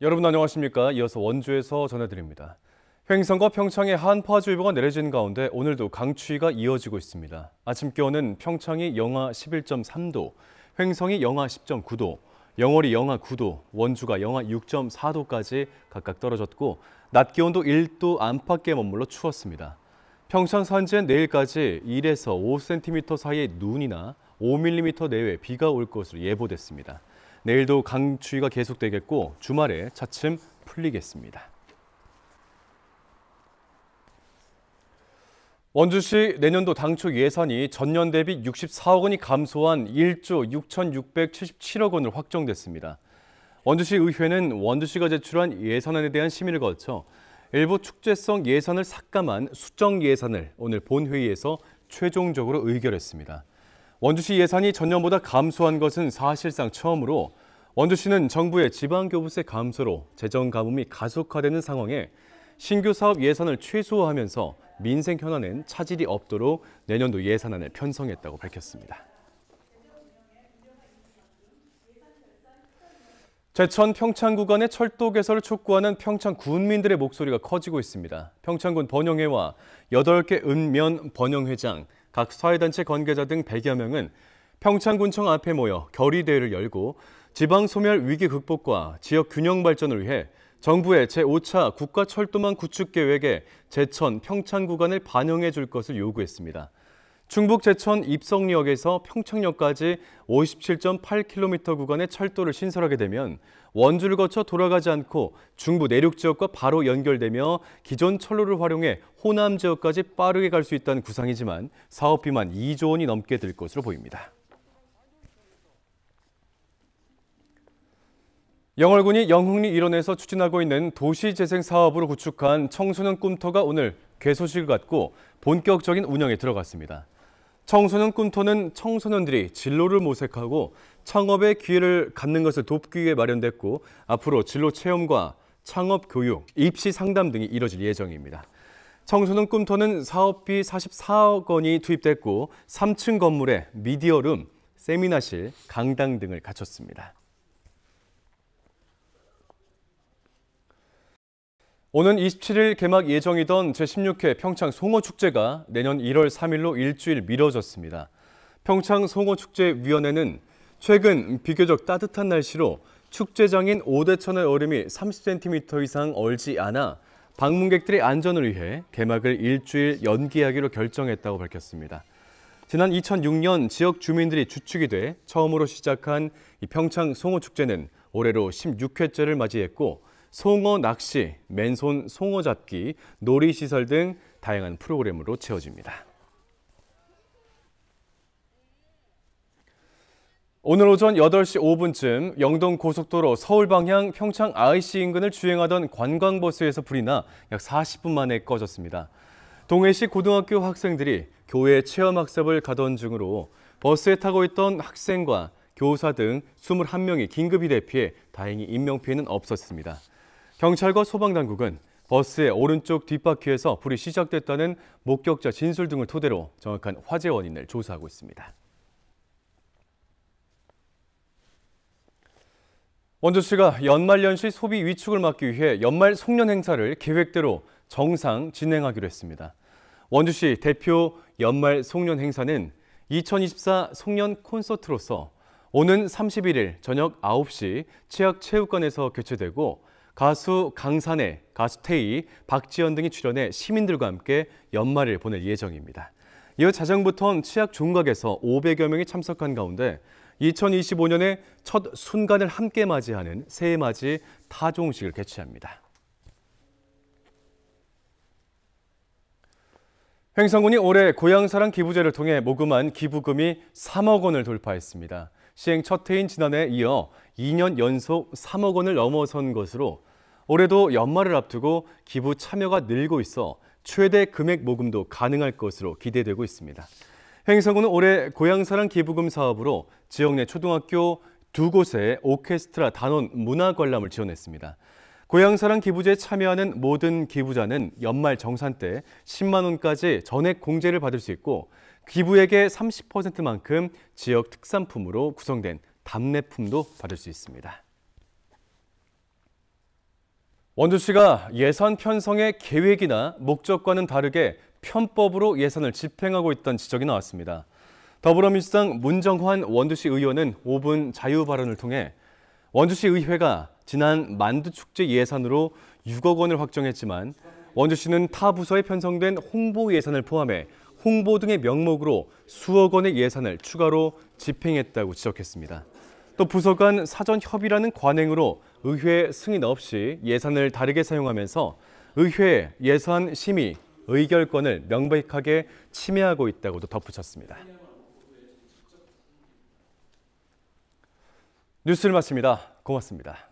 여러분 안녕하십니까? 이어서 원주에서 전해드립니다. 횡성과 평창에 한파주의보가 내려진 가운데 오늘도 강추위가 이어지고 있습니다. 아침 기온은 평창이 영하 11.3도, 횡성이 영하 10.9도, 영월이 영하 9도, 원주가 영하 6.4도까지 각각 떨어졌고 낮 기온도 1도 안팎에 머물러 추웠습니다. 평창 산지엔 내일까지 1에서 5cm 사이의 눈이나 5mm 내외 비가 올 것으로 예보됐습니다. 내일도 강추위가 계속되겠고 주말에 차츰 풀리겠습니다. 원주시 내년도 당초 예산이 전년 대비 64억 원이 감소한 1조 6,677억 원으로 확정됐습니다. 원주시 의회는 원주시가 제출한 예산안에 대한 심의를 거쳐 일부 축제성 예산을 삭감한 수정 예산을 오늘 본회의에서 최종적으로 의결했습니다. 원주시 예산이 전년보다 감소한 것은 사실상 처음으로 원주시는 정부의 지방교부세 감소로 재정 가뭄이 가속화되는 상황에 신규 사업 예산을 최소화하면서 민생 현안엔 차질이 없도록 내년도 예산안을 편성했다고 밝혔습니다. 제천 평창 구간의 철도 개설을 촉구하는 평창 군민들의 목소리가 커지고 있습니다. 평창군 번영회와 8개 읍면 번영회장, 각 사회단체 관계자 등 100여 명은 평창군청 앞에 모여 결의대회를 열고 지방 소멸 위기 극복과 지역 균형 발전을 위해 정부의 제5차 국가철도망 구축 계획에 제천 평창 구간을 반영해 줄 것을 요구했습니다. 충북 제천 입성역에서 평창역까지 57.8km 구간의 철도를 신설하게 되면 원주를 거쳐 돌아가지 않고 중부 내륙 지역과 바로 연결되며 기존 철로를 활용해 호남 지역까지 빠르게 갈 수 있다는 구상이지만 사업비만 2조 원이 넘게 들 것으로 보입니다. 영월군이 영흥리 일원에서 추진하고 있는 도시재생 사업으로 구축한 청소년 꿈터가 오늘 개소식을 갖고 본격적인 운영에 들어갔습니다. 청소년 꿈터는 청소년들이 진로를 모색하고 창업의 기회를 갖는 것을 돕기 위해 마련됐고 앞으로 진로 체험과 창업 교육, 입시 상담 등이 이뤄질 예정입니다. 청소년 꿈터는 사업비 44억 원이 투입됐고 3층 건물에 미디어룸, 세미나실, 강당 등을 갖췄습니다. 오는 27일 개막 예정이던 제16회 평창 송어축제가 내년 1월 3일로 일주일 미뤄졌습니다. 평창 송어축제위원회는 최근 비교적 따뜻한 날씨로 축제장인 오대천의 얼음이 30cm 이상 얼지 않아 방문객들의 안전을 위해 개막을 일주일 연기하기로 결정했다고 밝혔습니다. 지난 2006년 지역 주민들이 주축이 돼 처음으로 시작한 이 평창 송어축제는 올해로 16회째를 맞이했고 송어 낚시, 맨손 송어 잡기, 놀이시설 등 다양한 프로그램으로 채워집니다. 오늘 오전 8시 5분쯤 영동고속도로 서울 방향 평창 IC 인근을 주행하던 관광버스에서 불이 나 약 40분 만에 꺼졌습니다. 동해시 고등학교 학생들이 교외 체험학습을 가던 중으로 버스에 타고 있던 학생과 교사 등 21명이 긴급히 대피해 다행히 인명피해는 없었습니다. 경찰과 소방당국은 버스의 오른쪽 뒷바퀴에서 불이 시작됐다는 목격자 진술 등을 토대로 정확한 화재 원인을 조사하고 있습니다. 원주시가 연말연시 소비 위축을 막기 위해 연말 송년 행사를 계획대로 정상 진행하기로 했습니다. 원주시 대표 연말 송년 행사는 2024 송년 콘서트로서 오는 31일 저녁 9시 치악체육관에서 개최되고 가수 강산의, 가수 태희, 박지연 등이 출연해 시민들과 함께 연말을 보낼 예정입니다. 이어 자정부터 치악 종각에서 500여 명이 참석한 가운데 2025년의 첫 순간을 함께 맞이하는 새해맞이 타종식을 개최합니다. 횡성군이 올해 고향사랑 기부제를 통해 모금한 기부금이 3억 원을 돌파했습니다. 시행 첫 해인 지난해에 이어 2년 연속 3억 원을 넘어선 것으로 올해도 연말을 앞두고 기부 참여가 늘고 있어 최대 금액 모금도 가능할 것으로 기대되고 있습니다. 횡성군은 올해 고향사랑 기부금 사업으로 지역 내 초등학교 2곳에 오케스트라 단원 문화 관람을 지원했습니다. 고향사랑 기부제에 참여하는 모든 기부자는 연말 정산 때 10만 원까지 전액 공제를 받을 수 있고 기부액의 30%만큼 지역 특산품으로 구성된 답례품도 받을 수 있습니다. 원주시가 예산 편성의 계획이나 목적과는 다르게 편법으로 예산을 집행하고 있다는 지적이 나왔습니다. 더불어민주당 문정환 원주시 의원은 5분 자유 발언을 통해 원주시 의회가 지난 만두축제 예산으로 6억 원을 확정했지만 원주시는 타 부서에 편성된 홍보 예산을 포함해 홍보 등의 명목으로 수억 원의 예산을 추가로 집행했다고 지적했습니다. 또 부서 간 사전 협의라는 관행으로 의회 승인 없이 예산을 다르게 사용하면서 의회 예산 심의 의결권을 명백하게 침해하고 있다고도 덧붙였습니다. 뉴스를 마칩니다. 고맙습니다.